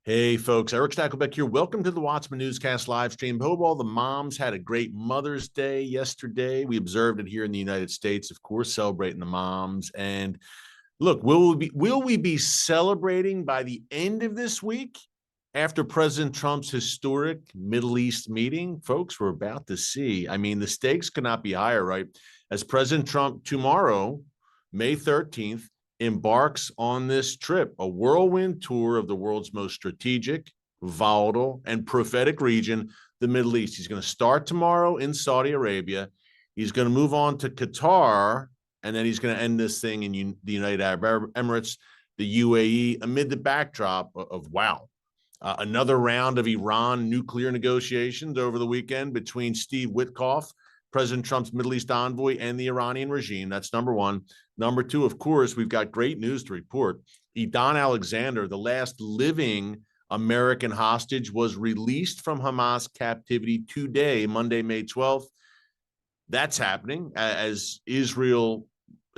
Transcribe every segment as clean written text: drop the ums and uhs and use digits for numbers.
Hey, folks, Erick Stakelbeck here. Welcome to the Watchman Newscast live stream. Hope all the moms had a great Mother's Day yesterday. We observed it here in the United States, of course, celebrating the moms. And look, will we be celebrating by the end of this week after President Trump's historic Middle East meeting? Folks, we're about to see. I mean, the stakes could not be higher, right? As President Trump tomorrow, May 13th, embarks on this trip, a whirlwind tour of the world's most strategic, volatile, and prophetic region, the Middle East. He's going to start tomorrow in Saudi Arabia. He's going to move on to Qatar, and then he's going to end this thing in the United Arab Emirates, the UAE, amid the backdrop of wow. Another round of Iran nuclear negotiations over the weekend between Steve Witkoff, President Trump's Middle East envoy, and the Iranian regime. That's number one. Number two, of course, we've got great news to report. Edan Alexander, the last living American hostage, was released from Hamas captivity today, Monday, May 12th. That's happening as Israel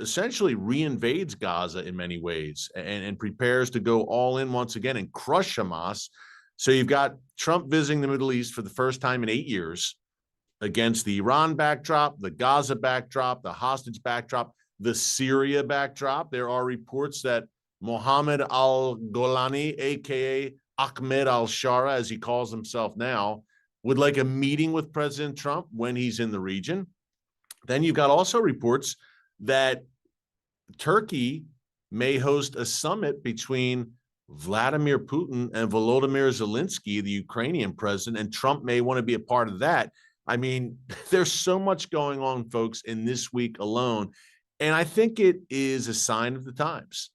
essentially reinvades Gaza in many ways and prepares to go all in once again and crush Hamas. So you've got Trump visiting the Middle East for the first time in 8 years against the Iran backdrop, the Gaza backdrop, the hostage backdrop, the Syria backdrop. There are reports that Mohammed al-Golani, a.k.a. Ahmed al-Shara, as he calls himself now, would like a meeting with President Trump when he's in the region. Then you've got also reports that Turkey may host a summit between Vladimir Putin and Volodymyr Zelensky, the Ukrainian president, and Trump may want to be a part of that. I mean, there's so much going on, folks, in this week alone. And I think it is a sign of the times.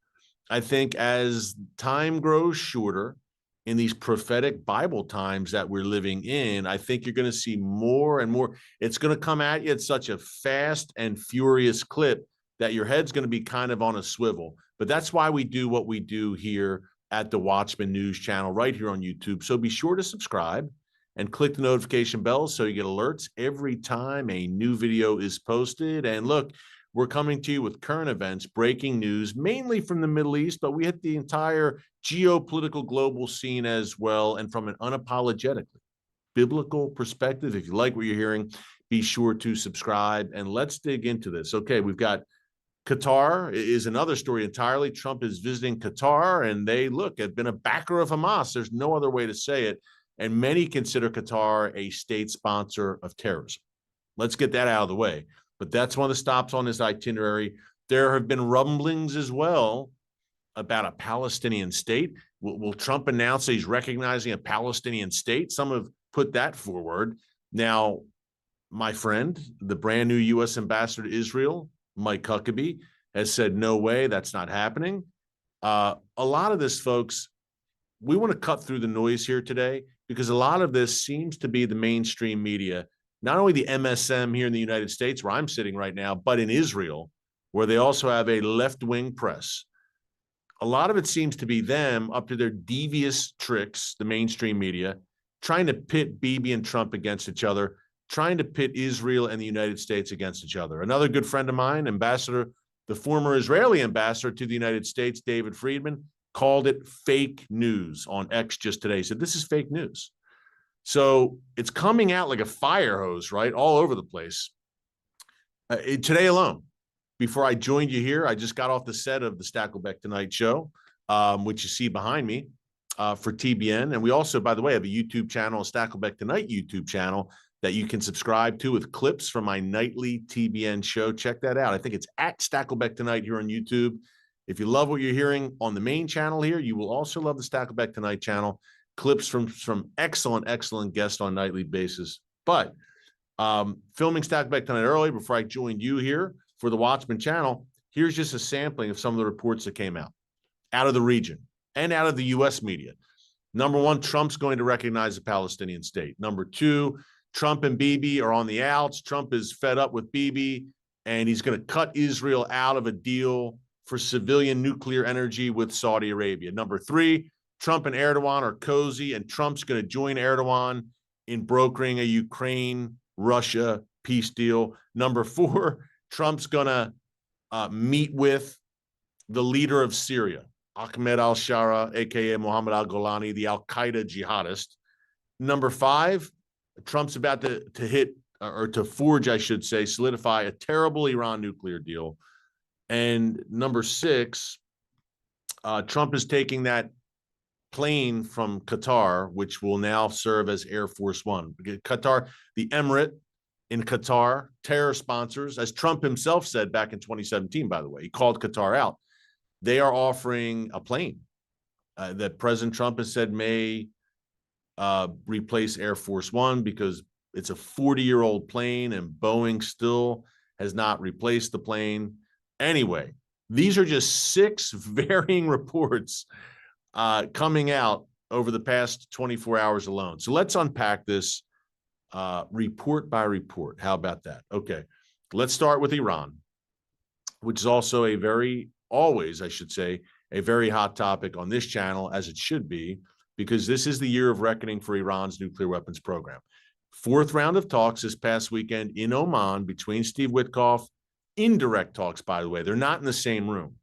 I think as time grows shorter in these prophetic Bible times that we're living in, I think you're going to see more and more. It's going to come at you at such a fast and furious clip that your head's going to be kind of on a swivel. But that's why we do what we do here at the Watchman News channel right here on YouTube. So be sure to subscribe and click the notification bell so you get alerts every time a new video is posted. And look, we're coming to you with current events, breaking news, mainly from the Middle East, but we hit the entire geopolitical global scene as well, and from an unapologetically biblical perspective. If you like what you're hearing, be sure to subscribe, and let's dig into this. Okay, we've got Qatar is another story entirely. Trump is visiting Qatar, and they, look, have been a backer of Hamas. There's no other way to say it, and many consider Qatar a state sponsor of terrorism. Let's get that out of the way. But that's one of the stops on his itinerary. There have been rumblings as well about a Palestinian state. Will Trump announce that he's recognizing a Palestinian state? Some have put that forward. Now, my friend, the brand new U.S. ambassador to Israel, Mike Huckabee, has said, no way, that's not happening. A lot of this, folks, we want to cut through the noise here today because a lot of this seems to be the mainstream media, not only the MSM here in the United States, where I'm sitting right now, but in Israel, where they also have a left-wing press. A lot of it seems to be them up to their devious tricks, the mainstream media, trying to pit Bibi and Trump against each other, trying to pit Israel and the United States against each other. Another good friend of mine, the former Israeli ambassador to the United States, David Friedman, called it fake news on X just today. He said, this is fake news. So it's coming out like a fire hose, right? All over the place. Today alone, before I joined you here, I just got off the set of the Stakelbeck Tonight show, which you see behind me for TBN. And we also, by the way, have a YouTube channel, a Stakelbeck Tonight YouTube channel that you can subscribe to with clips from my nightly TBN show. Check that out. I think it's at Stakelbeck Tonight here on YouTube. If you love what you're hearing on the main channel here, you will also love the Stakelbeck Tonight channel. Clips from excellent guests on a nightly basis. But filming Stakelbeck Tonight early before I joined you here for the Watchman channel, here's just a sampling of some of the reports that came out of the region and out of the U.S. media. Number one, Trump's going to recognize a Palestinian state. Number two, Trump and Bibi are on the outs. Trump is fed up with Bibi, and he's going to cut Israel out of a deal for civilian nuclear energy with Saudi Arabia. Number three, Trump and Erdogan are cozy, and Trump's going to join Erdogan in brokering a Ukraine-Russia peace deal. Number four, Trump's going to meet with the leader of Syria, Ahmed al-Shara, aka Mohammed al-Golani, the al-Qaeda jihadist. Number 5, Trump's about to hit, or to forge, I should say, solidify a terrible Iran nuclear deal. And number 6, Trump is taking that plane from Qatar, which will now serve as Air Force One. Qatar, the Emirate in Qatar, terror sponsors, as Trump himself said back in 2017, by the way, he called Qatar out. They are offering a plane that President Trump has said may replace Air Force One because it's a 40-year-old plane and Boeing still has not replaced the plane. Anyway, these are just 6 varying reports coming out over the past 24 hours alone. So let's unpack this report by report. How about that? Okay, let's start with Iran, which is also a always, I should say, a very hot topic on this channel, as it should be, because this is the year of reckoning for Iran's nuclear weapons program. 4th round of talks this past weekend in Oman between Steve Witkoff, indirect talks, by the way. They're not in the same room.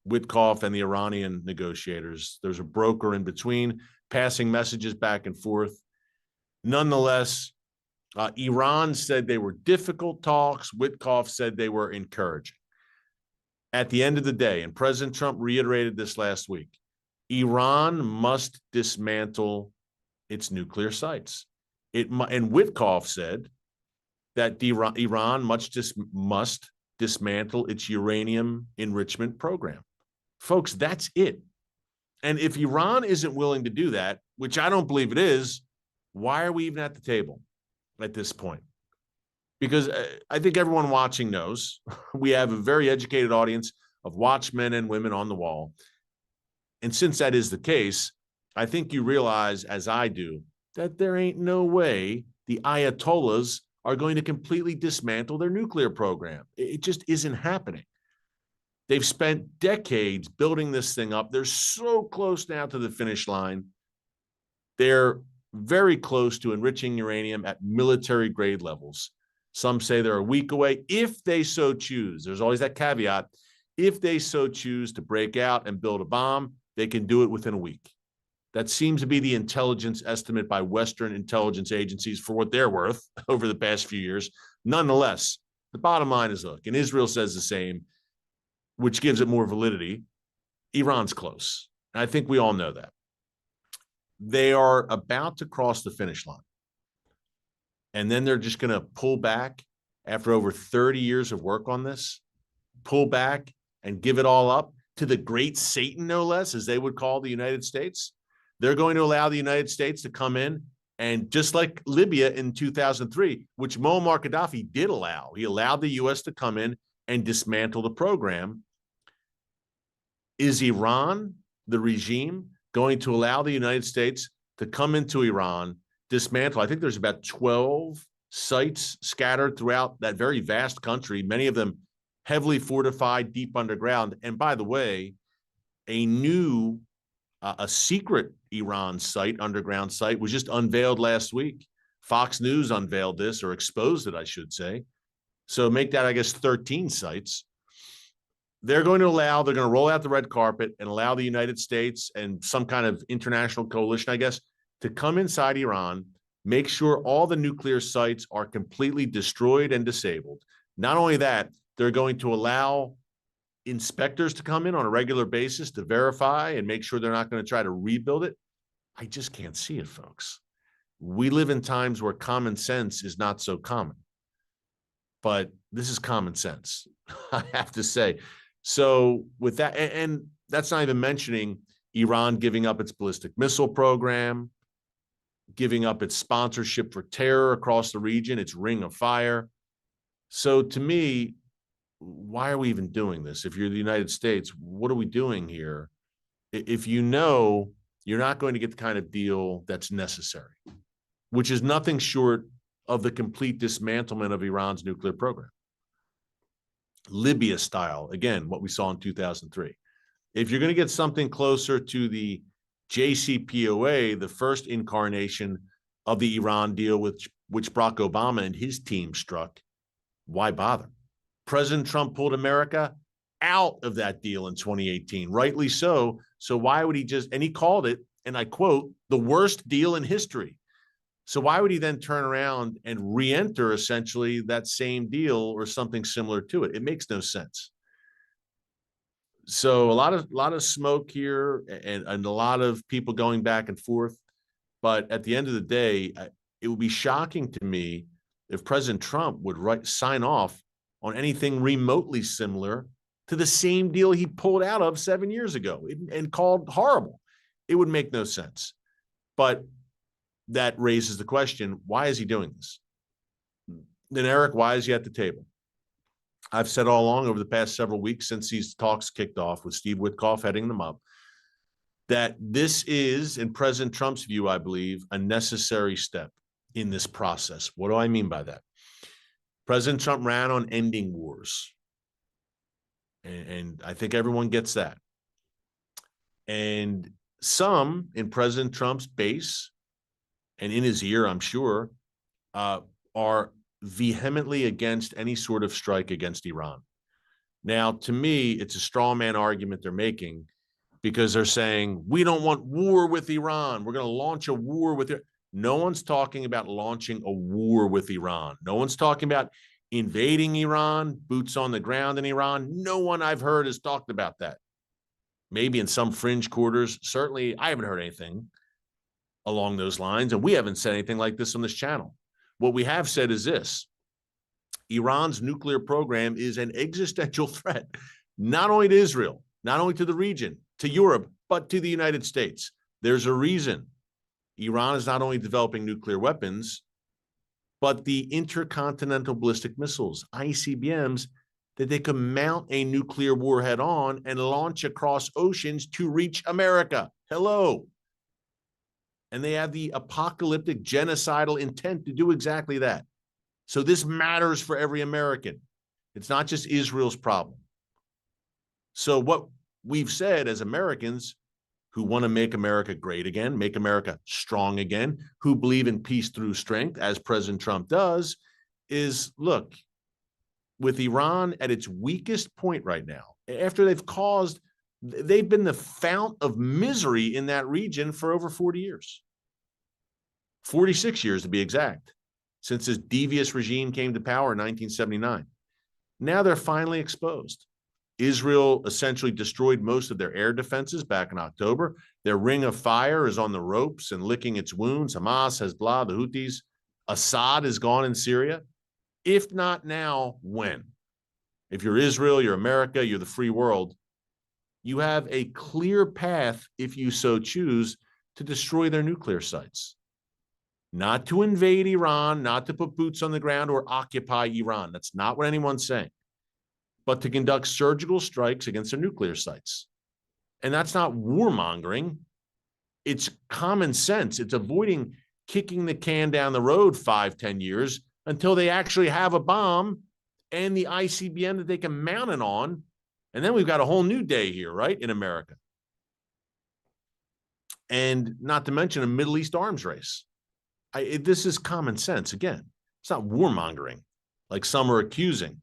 Witkoff and the Iranian negotiators. There's a broker in between, passing messages back and forth. Nonetheless, Iran said they were difficult talks. Witkoff said they were encouraging. At the end of the day, and President Trump reiterated this last week, Iran must dismantle its nuclear sites. And Witkoff said that Iran must dismantle its uranium enrichment program. Folks, that's it. And if Iran isn't willing to do that, which I don't believe it is, why are we even at the table at this point? Because I think everyone watching knows we have a very educated audience of watchmen and women on the wall. And since that is the case, I think you realize, as I do, that there ain't no way the Ayatollahs are going to completely dismantle their nuclear program. It just isn't happening. They've spent decades building this thing up. They're so close now to the finish line. They're very close to enriching uranium at military grade levels. Some say they're a week away if they so choose. There's always that caveat. If they so choose to break out and build a bomb, they can do it within a week. That seems to be the intelligence estimate by Western intelligence agencies for what they're worth over the past few years. Nonetheless, the bottom line is, look, and Israel says the same, which gives it more validity. Iran's close. And I think we all know that. They are about to cross the finish line. And then they're just going to pull back after over 30 years of work on this, pull back and give it all up to the great Satan, no less, as they would call the United States. They're going to allow the United States to come in, and just like Libya in 2003, which Muammar Gaddafi did allow, he allowed the U.S. to come in and dismantle the program. Is Iran, the regime, going to allow the United States to come into Iran, dismantle? I think there's about 12 sites scattered throughout that very vast country, many of them heavily fortified, deep underground. And by the way, a secret Iran site, underground site, was just unveiled last week. Fox News unveiled this, or exposed it, I should say. So make that, I guess, 13 sites. They're going to roll out the red carpet and allow the United States and some kind of international coalition, I guess, to come inside Iran, make sure all the nuclear sites are completely destroyed and disabled. Not only that, they're going to allow inspectors to come in on a regular basis to verify and make sure they're not going to try to rebuild it. I just can't see it, folks. We live in times where common sense is not so common. But this is common sense, I have to say. So with that, and that's not even mentioning Iran giving up its ballistic missile program, giving up its sponsorship for terror across the region, its ring of fire. So to me, why are we even doing this? If you're the United States, what are we doing here? If you know you're not going to get the kind of deal that's necessary, which is nothing short of the complete dismantlement of Iran's nuclear program. Libya style, again, what we saw in 2003. If you're going to get something closer to the JCPOA, the first incarnation of the Iran deal, which Barack Obama and his team struck, why bother? President Trump pulled America out of that deal in 2018, rightly so. So why would he just, and he called it, and I quote, the worst deal in history. So why would he then turn around and re-enter essentially that same deal or something similar to it? It makes no sense. So a lot of smoke here, and a lot of people going back and forth. But at the end of the day, it would be shocking to me if President Trump would sign off on anything remotely similar to the same deal he pulled out of 7 years ago and called horrible. It would make no sense. But that raises the question, why is he doing this? Then, Eric, why is he at the table? I've said all along over the past several weeks since these talks kicked off with Steve Witkoff heading them up, that this is, in President Trump's view, I believe, a necessary step in this process. What do I mean by that? President Trump ran on ending wars. And I think everyone gets that. And some in President Trump's base and in his ear, I'm sure, are vehemently against any sort of strike against Iran. Now, to me, it's a straw man argument they're making, because they're saying, we don't want war with Iran. We're going to launch a war with it. No one's talking about launching a war with Iran. No one's talking about invading Iran, boots on the ground in Iran. No one I've heard has talked about that. Maybe in some fringe quarters. Certainly, I haven't heard anything along those lines, and we haven't said anything like this on this channel. What we have said is this: Iran's nuclear program is an existential threat, not only to Israel, not only to the region, to Europe, but to the United States. There's a reason Iran is not only developing nuclear weapons, but the intercontinental ballistic missiles, ICBMs, that they can mount a nuclear warhead on and launch across oceans to reach America. Hello. And they have the apocalyptic genocidal intent to do exactly that. So this matters for every American. It's not just Israel's problem. So what we've said as Americans who want to make America great again, make America strong again, who believe in peace through strength, as President Trump does, is, look, with Iran at its weakest point right now, after they've been the fount of misery in that region for over 40 years, 46 years to be exact, since this devious regime came to power in 1979. Now they're finally exposed. Israel essentially destroyed most of their air defenses back in October. Their ring of fire is on the ropes and licking its wounds. Hamas, Hezbollah, the Houthis. Assad is gone in Syria. If not now, when? If you're Israel, you're America, you're the free world, you have a clear path, if you so choose, to destroy their nuclear sites. Not to invade Iran, not to put boots on the ground or occupy Iran. That's not what anyone's saying. But to conduct surgical strikes against their nuclear sites. And that's not warmongering. It's common sense. It's avoiding kicking the can down the road 5-10 years until they actually have a bomb and the ICBM that they can mount it on. And then we've got a whole new day here, right, in America. And not to mention a Middle East arms race. This is common sense. Again, it's not warmongering like some are accusing.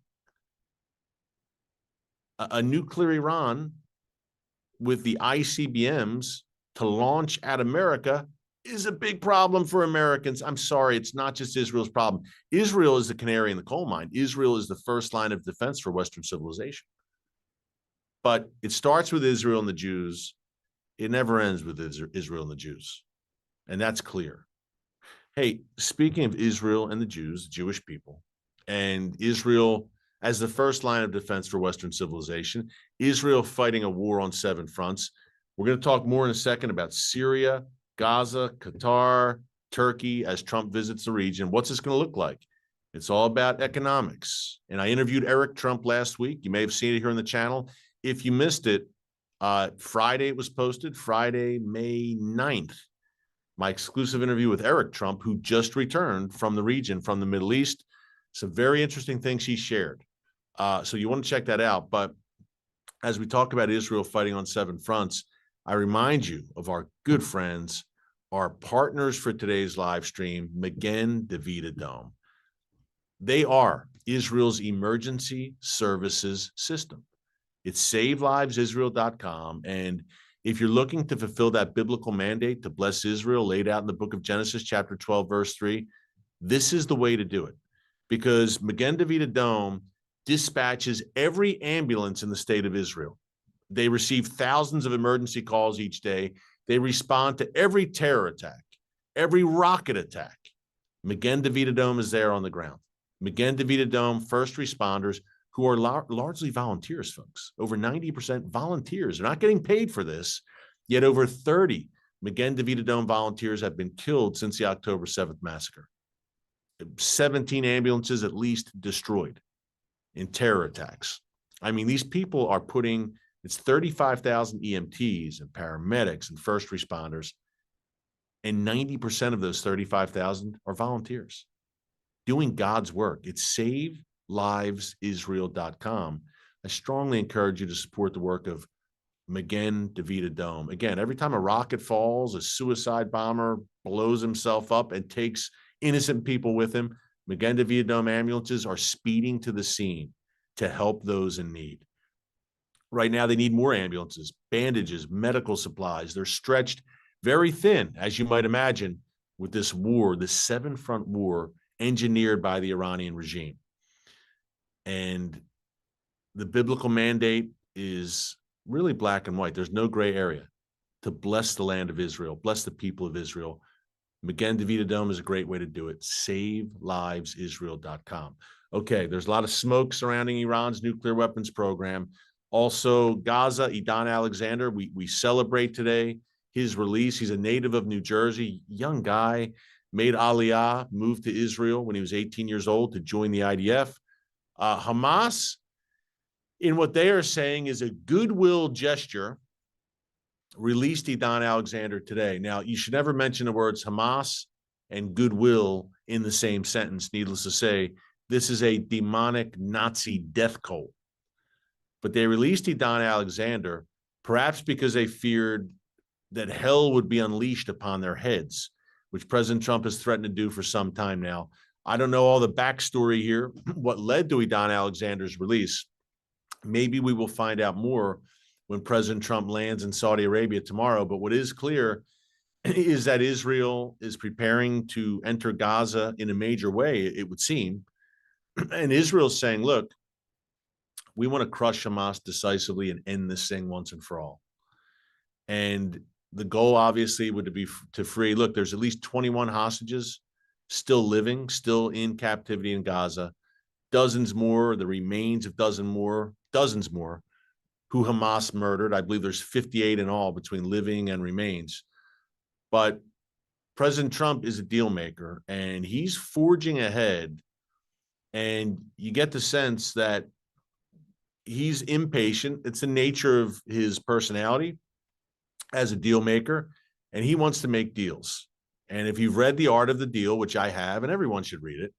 A nuclear Iran with the ICBMs to launch at America is a big problem for Americans. I'm sorry, it's not just Israel's problem. Israel is the canary in the coal mine. Israel is the first line of defense for Western civilization. But it starts with Israel and the Jews. It never ends with Israel and the Jews. And that's clear. Hey, speaking of Israel and the Jews, Jewish people, and Israel as the first line of defense for Western civilization, Israel fighting a war on 7 fronts. We're going to talk more in a second about Syria, Gaza, Qatar, Turkey, as Trump visits the region. What's this going to look like? It's all about economics. And I interviewed Erick Trump last week. You may have seen it here on the channel. If you missed it, Friday it was posted, Friday, May 9th. My exclusive interview with Erick Trump, who just returned from the region, from the Middle East. Some very interesting things he shared. So you want to check that out. But as we talk about Israel fighting on 7 fronts, I remind you of our good friends, our partners for today's live stream, Magen David Adom. They are Israel's emergency services system. It's SaveLivesIsrael.com. And if you're looking to fulfill that biblical mandate to bless Israel laid out in the book of Genesis, chapter 12, verse 3, this is the way to do it. Because Magen David Adom dispatches every ambulance in the state of Israel. They receive thousands of emergency calls each day. They respond to every terror attack, every rocket attack. Magen David Adom is there on the ground. Magen David Adom first responders who are largely volunteers, folks. Over 90% volunteers. They're not getting paid for this, yet over 30 Magen David Adom volunteers have been killed since the October 7th massacre. 17 ambulances at least destroyed in terror attacks. I mean, these people are putting, it's 35,000 EMTs and paramedics and first responders, and 90% of those 35,000 are volunteers doing God's work. It's SaveLivesIsrael.com. I strongly encourage you to support the work of Magen David Adom. Again, every time a rocket falls, a suicide bomber blows himself up and takes innocent people with him, Magen David Adom ambulances are speeding to the scene to help those in need. Right now, they need more ambulances, bandages, medical supplies. They're stretched very thin, as you might imagine, with this war, this seven-front war engineered by the Iranian regime. And the biblical mandate is really black and white. There's no gray area to bless the land of Israel, bless the people of Israel. Magen David Adom is a great way to do it. SaveLivesIsrael.com. Okay, there's a lot of smoke surrounding Iran's nuclear weapons program. Also, Gaza, Edan Alexander, we celebrate today his release. He's a native of New Jersey, young guy, made Aliyah, moved to Israel when he was 18 years old to join the IDF. Hamas, in what they are saying is a goodwill gesture, released Edan Alexander today. Now, you should never mention the words Hamas and goodwill in the same sentence. Needless to say, this is a demonic Nazi death cult. But they released Edan Alexander, perhaps because they feared that hell would be unleashed upon their heads, which President Trump has threatened to do for some time now. I don't know all the backstory here, what led to Edan Alexander's release. Maybe we will find out more when President Trump lands in Saudi Arabia tomorrow. But what is clear is that Israel is preparing to enter Gaza in a major way, it would seem. And Israel's saying, look, we want to crush Hamas decisively and end this thing once and for all. And the goal, obviously, would be to free. Look, there's at least 21 hostages still living, still in captivity in Gaza. Dozens more, the remains of dozens more, who Hamas murdered. I believe there's 58 in all between living and remains. But President Trump is a deal maker, and he's forging ahead. And you get the sense that he's impatient. It's the nature of his personality as a deal maker, and he wants to make deals. And if you've read The Art of the Deal, which I have, and everyone should read it,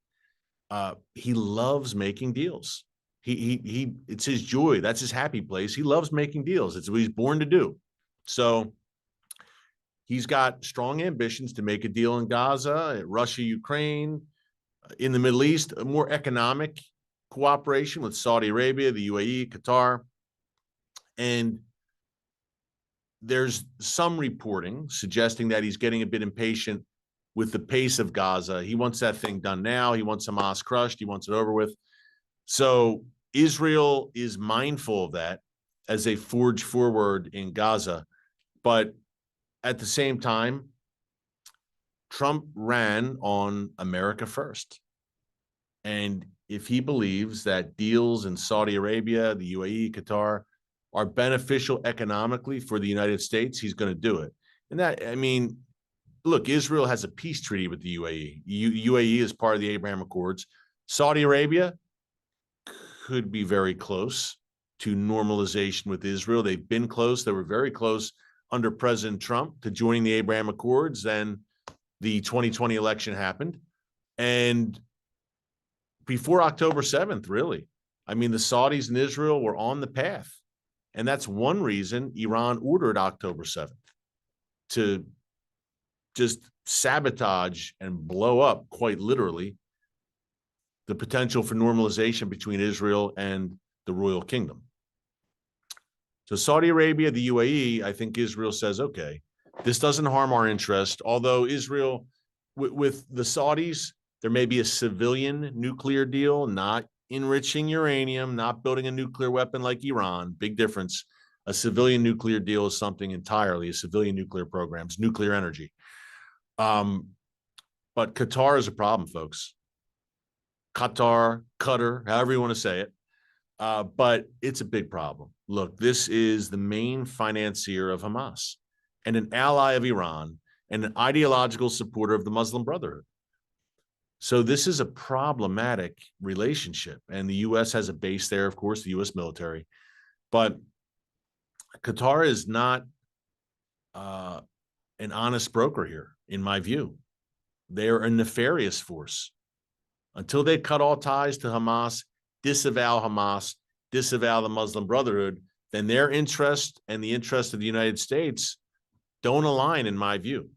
he loves making deals. It's his joy. That's his happy place. He loves making deals. It's what he's born to do. So he's got strong ambitions to make a deal in Gaza, Russia, Ukraine, in the Middle East, a more economic cooperation with Saudi Arabia, the UAE, Qatar. And there's some reporting suggesting that he's getting a bit impatient with the pace of Gaza. He wants that thing done now. He wants Hamas crushed. He wants it over with. So Israel is mindful of that as they forge forward in Gaza. But at the same time, Trump ran on America first. And if he believes that deals in Saudi Arabia, the UAE, Qatar are beneficial economically for the United States, he's going to do it. And that, I mean, look, Israel has a peace treaty with the UAE. UAE is part of the Abraham Accords. Saudi Arabia could be very close to normalization with Israel. They've been close. They were very close under President Trump to joining the Abraham Accords. Then the 2020 election happened. And before October 7th, really, I mean, the Saudis and Israel were on the path. And that's one reason Iran ordered October 7th, to just sabotage and blow up, quite literally, the potential for normalization between Israel and the Royal Kingdom. So Saudi Arabia, the UAE, I think Israel says, okay, this doesn't harm our interest. Although Israel, with the Saudis, there may be a civilian nuclear deal, not enriching uranium, not building a nuclear weapon like Iran. Big difference. A civilian nuclear deal is something entirely, a civilian nuclear programs, nuclear energy. But Qatar is a problem, folks. Qatar, however you want to say it. But it's a big problem. Look, this is the main financier of Hamas and an ally of Iran and an ideological supporter of the Muslim Brotherhood. So this is a problematic relationship. And the U.S. has a base there, of course, the U.S. military. But Qatar is not an honest broker here, in my view. They're a nefarious force. Until they cut all ties to Hamas, disavow the Muslim Brotherhood, then their interest and the interest of the United States don't align, in my view.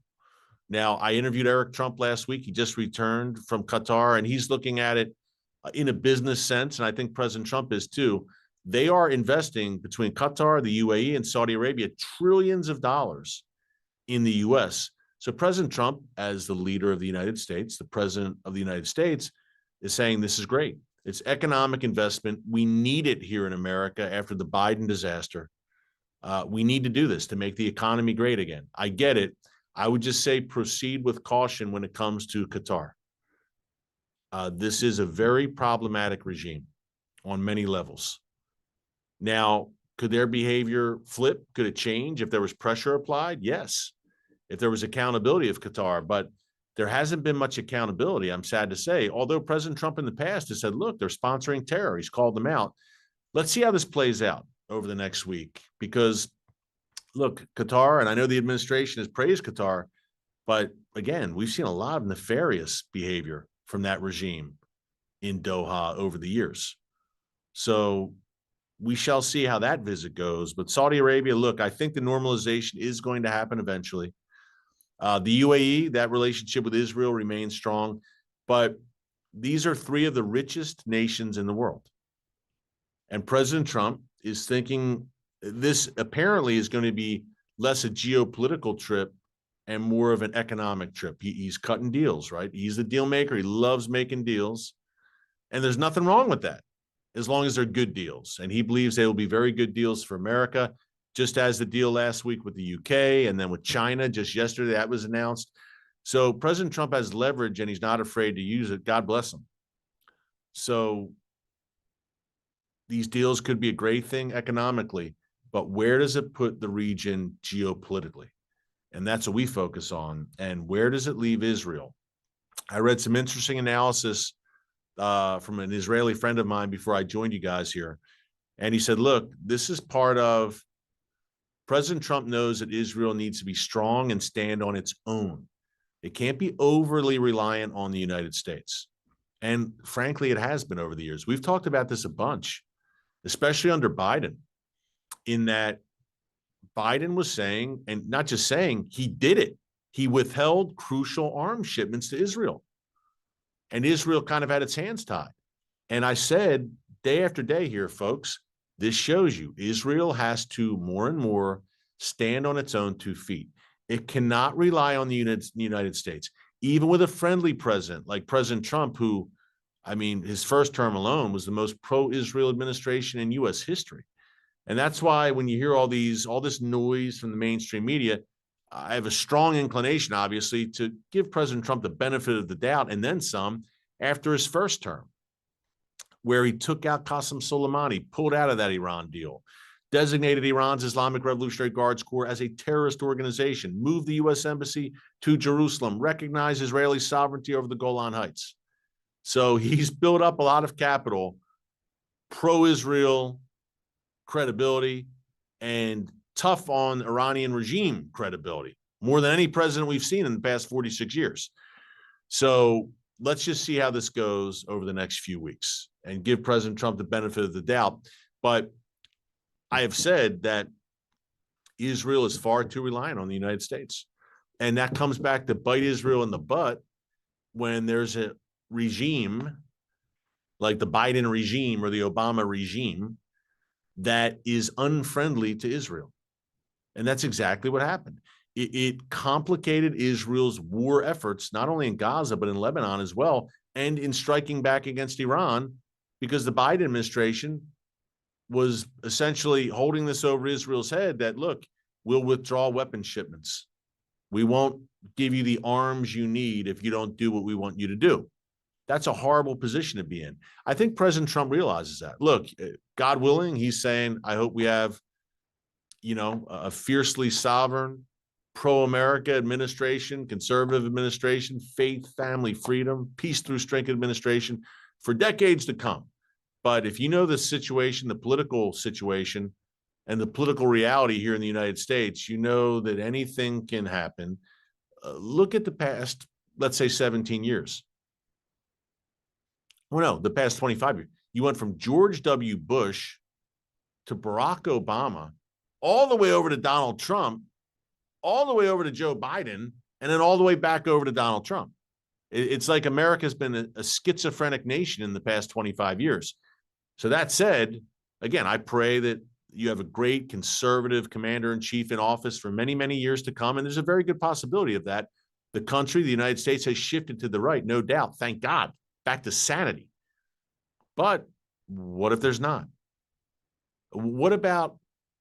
Now, I interviewed Erick Trump last week. He just returned from Qatar, and he's looking at it in a business sense, and I think President Trump is too. They are investing between Qatar, the UAE, and Saudi Arabia trillions of dollars in the U.S. So President Trump, as the leader of the United States, the president of the United States, is saying this is great. It's economic investment. We need it here in America after the Biden disaster. We need to do this to make the economy great again. I get it. I would just say proceed with caution when it comes to Qatar. This is a very problematic regime on many levels. Now, could their behavior flip? Could it change if there was pressure applied? Yes. If there was accountability of Qatar, but there hasn't been much accountability, I'm sad to say, although President Trump in the past has said, look, they're sponsoring terror. He's called them out. Let's see how this plays out over the next week, because look, Qatar, and I know the administration has praised Qatar, but again, we've seen a lot of nefarious behavior from that regime in Doha over the years. So we shall see how that visit goes. But Saudi Arabia, look, I think the normalization is going to happen eventually. The UAE, that relationship with Israel remains strong, but these are three of the richest nations in the world. And President Trump is thinking this apparently is going to be less a geopolitical trip and more of an economic trip. He's cutting deals, right? He's the deal maker. He loves making deals. And there's nothing wrong with that, as long as they're good deals. And he believes they will be very good deals for America, just as the deal last week with the UK and then with China just yesterday, that was announced. So President Trump has leverage and he's not afraid to use it. God bless him. So these deals could be a great thing economically, but where does it put the region geopolitically? And that's what we focus on. And where does it leave Israel? I read some interesting analysis from an Israeli friend of mine before I joined you guys here. And he said, look, this is part of President Trump knows that Israel needs to be strong and stand on its own. It can't be overly reliant on the United States. And frankly, it has been over the years. We've talked about this a bunch, especially under Biden, in that Biden was saying, and not just saying, he did it. He withheld crucial arms shipments to Israel. And Israel kind of had its hands tied. And I said day after day here, folks, this shows you Israel has to more and more stand on its own 2 feet. It cannot rely on the United States, even with a friendly president like President Trump, who, I mean, his first term alone was the most pro-Israel administration in U.S. history. And that's why when you hear all this noise from the mainstream media, I have a strong inclination, obviously, to give President Trump the benefit of the doubt and then some after his first term, where he took out Qasem Soleimani, pulled out of that Iran deal, designated Iran's Islamic Revolutionary Guards Corps as a terrorist organization, moved the U.S. Embassy to Jerusalem, recognized Israeli sovereignty over the Golan Heights. So he's built up a lot of capital, pro-Israel credibility, and tough on Iranian regime credibility, more than any president we've seen in the past 46 years. So let's just see how this goes over the next few weeks and give President Trump the benefit of the doubt. But I have said that Israel is far too reliant on the United States. And that comes back to bite Israel in the butt when there's a regime like the Biden regime or the Obama regime that is unfriendly to Israel. And that's exactly what happened. It complicated Israel's war efforts, not only in Gaza, but in Lebanon as well, and in striking back against Iran, because the Biden administration was essentially holding this over Israel's head that, look, we'll withdraw weapon shipments. We won't give you the arms you need if you don't do what we want you to do. That's a horrible position to be in. I think President Trump realizes that. Look, God willing, he's saying, I hope we have, a fiercely sovereign, pro-America administration, conservative administration, faith, family, freedom, peace through strength administration for decades to come. But if you know the situation, the political situation, and the political reality here in the United States, you know that anything can happen. Look at the past, let's say 17 years. Well, no, the past 25 years. You went from George W. Bush to Barack Obama, all the way over to Donald Trump, all the way over to Joe Biden, and then all the way back over to Donald Trump. It's like America's been a schizophrenic nation in the past 25 years. So that said, again, I pray that you have a great conservative commander-in-chief in office for many, many years to come, and there's a very good possibility of that. The country, the United States, has shifted to the right, no doubt, thank God, back to sanity. But what if there's not? What about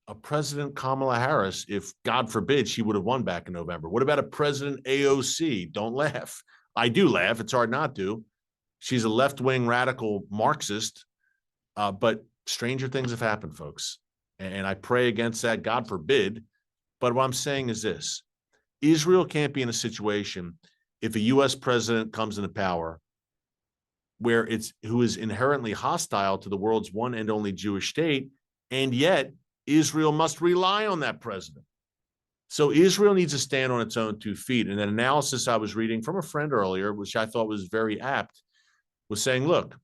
a President Kamala Harris if, God forbid, she would have won back in November? What about a President AOC? Don't laugh. I do laugh. It's hard not to. She's a left-wing radical Marxist, but stranger things have happened, folks. And I pray against that, God forbid. But what I'm saying is this. Israel can't be in a situation if a U.S. president comes into power who is inherently hostile to the world's one and only Jewish state, and yet Israel must rely on that president. So Israel needs to stand on its own 2 feet. And an analysis I was reading from a friend earlier, which I thought was very apt, was saying, look,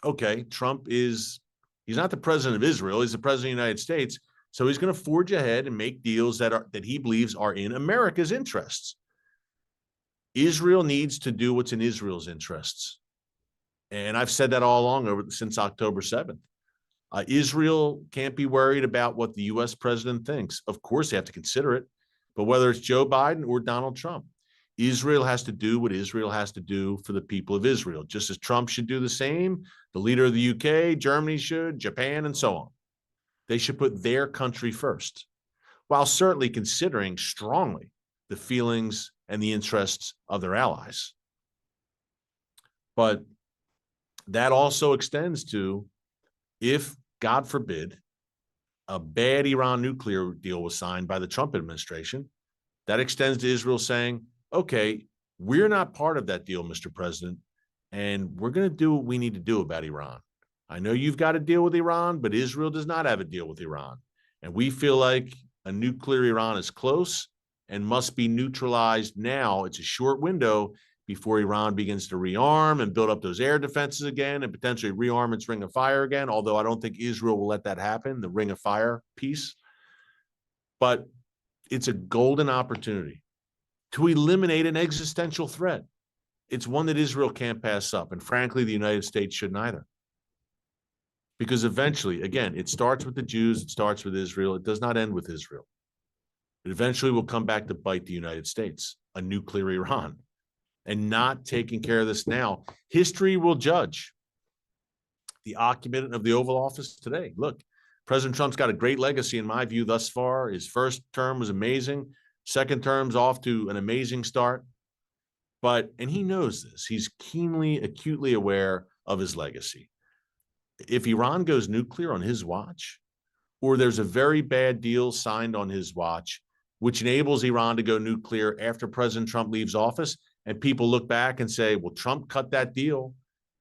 okay, he's not the president of Israel, he's the president of the United States. So he's going to forge ahead and make deals that he believes are in America's interests. Israel needs to do what's in Israel's interests. And I've said that all along since October 7th. Israel can't be worried about what the U.S. president thinks. Of course, they have to consider it. But whether it's Joe Biden or Donald Trump, Israel has to do what Israel has to do for the people of Israel, just as Trump should do the same. The leader of the UK, Germany should, Japan, and so on. They should put their country first, while certainly considering strongly the feelings and the interests of their allies. But that also extends to, if, God forbid, a bad Iran nuclear deal was signed by the Trump administration, that extends to Israel saying, okay, we're not part of that deal, Mr. President, and we're going to do what we need to do about Iran. I know you've got a deal with Iran, but Israel does not have a deal with Iran. And we feel like a nuclear Iran is close and must be neutralized now. It's a short window before Iran begins to rearm and build up those air defenses again and potentially rearm its ring of fire again, although I don't think Israel will let that happen, the ring of fire piece. But it's a golden opportunity to eliminate an existential threat. It's one that Israel can't pass up. And frankly, the United States shouldn't either. Because eventually, again, it starts with the Jews, it starts with Israel. It does not end with Israel. It eventually will come back to bite the United States, a nuclear Iran. And not taking care of this now, history will judge the occupant of the Oval Office today. Look, President Trump's got a great legacy in my view thus far. His first term was amazing. Second term's off to an amazing start. And he knows this. He's keenly, acutely aware of his legacy. If Iran goes nuclear on his watch, or there's a very bad deal signed on his watch, which enables Iran to go nuclear after President Trump leaves office, and people look back and say, well, Trump cut that deal,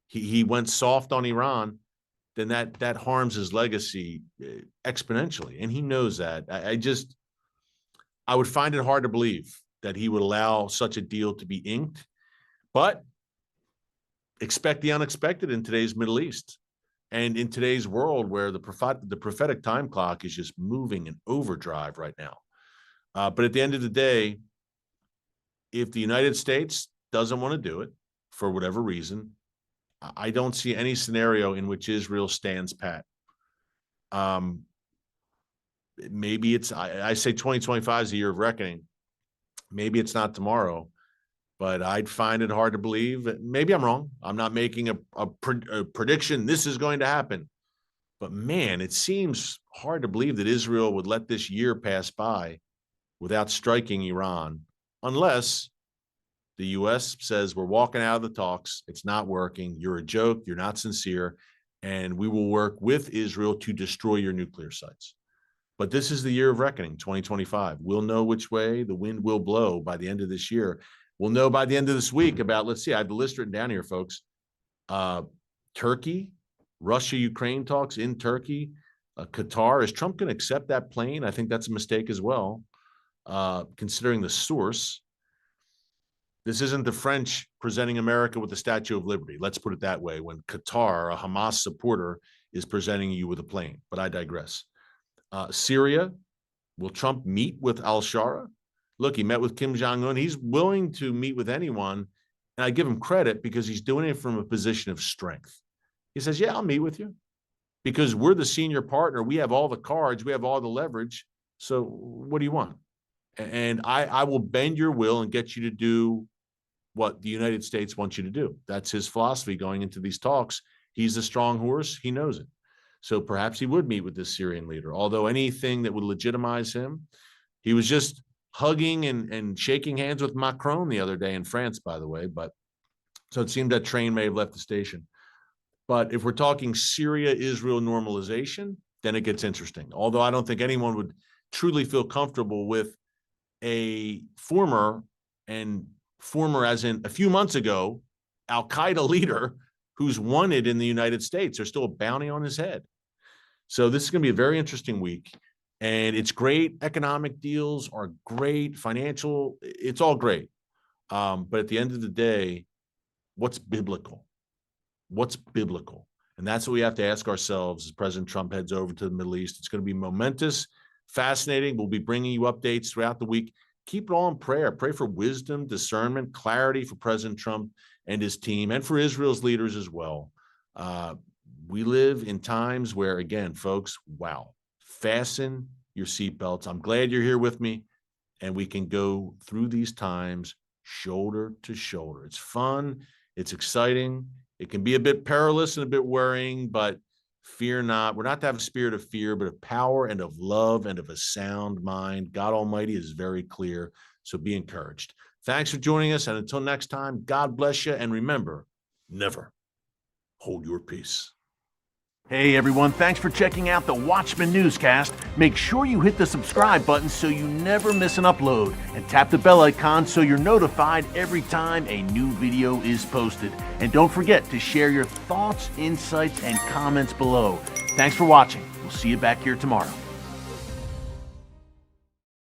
he went soft on Iran, then that harms his legacy exponentially. And he knows that. I would find it hard to believe that he would allow such a deal to be inked, but expect the unexpected in today's Middle East and in today's world where the prophetic time clock is just moving in overdrive right now. But at the end of the day, if the United States doesn't want to do it for whatever reason, I don't see any scenario in which Israel stands pat. Maybe it's, I say 2025 is the year of reckoning. Maybe it's not tomorrow, but I'd find it hard to believe. Maybe I'm wrong. I'm not making a prediction. This is going to happen. But man, it seems hard to believe that Israel would let this year pass by without striking Iran, unless the U.S. says we're walking out of the talks. It's not working. You're a joke. You're not sincere. And we will work with Israel to destroy your nuclear sites. But this is the year of reckoning, 2025. We'll know which way the wind will blow by the end of this year. We'll know by the end of this week about, let's see, I have the list written down here, folks. Turkey, Russia-Ukraine talks in Turkey, Qatar. Is Trump going to accept that plane? I think that's a mistake as well, considering the source. This isn't the French presenting America with the Statue of Liberty. Let's put it that way, when Qatar, a Hamas supporter, is presenting you with a plane. But I digress. Syria, will Trump meet with al-Shara? Look, he met with Kim Jong-un. He's willing to meet with anyone. And I give him credit because he's doing it from a position of strength. He says, yeah, I'll meet with you because we're the senior partner. We have all the cards. We have all the leverage. So what do you want? And I will bend your will and get you to do what the United States wants you to do. That's his philosophy going into these talks. He's a strong horse. He knows it. So perhaps he would meet with this Syrian leader, although anything that would legitimize him. He was just hugging and shaking hands with Macron the other day in France, by the way. But so it seemed that train may have left the station. But if we're talking Syria-Israel normalization, then it gets interesting. Although I don't think anyone would truly feel comfortable with a former as in a few months ago, Al-Qaeda leader who's wanted in the United States. There's still a bounty on his head. So this is going to be a very interesting week. And it's great. Economic deals are great. Financial, it's all great. But at the end of the day, what's biblical? What's biblical? And that's what we have to ask ourselves as President Trump heads over to the Middle East. It's going to be momentous, fascinating. We'll be bringing you updates throughout the week. Keep it all in prayer. Pray for wisdom, discernment, clarity for President Trump and his team, and for Israel's leaders as well. We live in times where, again, folks, wow, fasten your seatbelts. I'm glad you're here with me, and we can go through these times shoulder to shoulder. It's fun. It's exciting. It can be a bit perilous and a bit worrying, but fear not. We're not to have a spirit of fear, but of power and of love and of a sound mind. God Almighty is very clear, so be encouraged. Thanks for joining us, and until next time, God bless you, and remember, never hold your peace. Hey everyone, thanks for checking out the Watchman Newscast. Make sure you hit the subscribe button so you never miss an upload, and tap the bell icon so you're notified every time a new video is posted. And don't forget to share your thoughts, insights, and comments below. Thanks for watching. We'll see you back here tomorrow.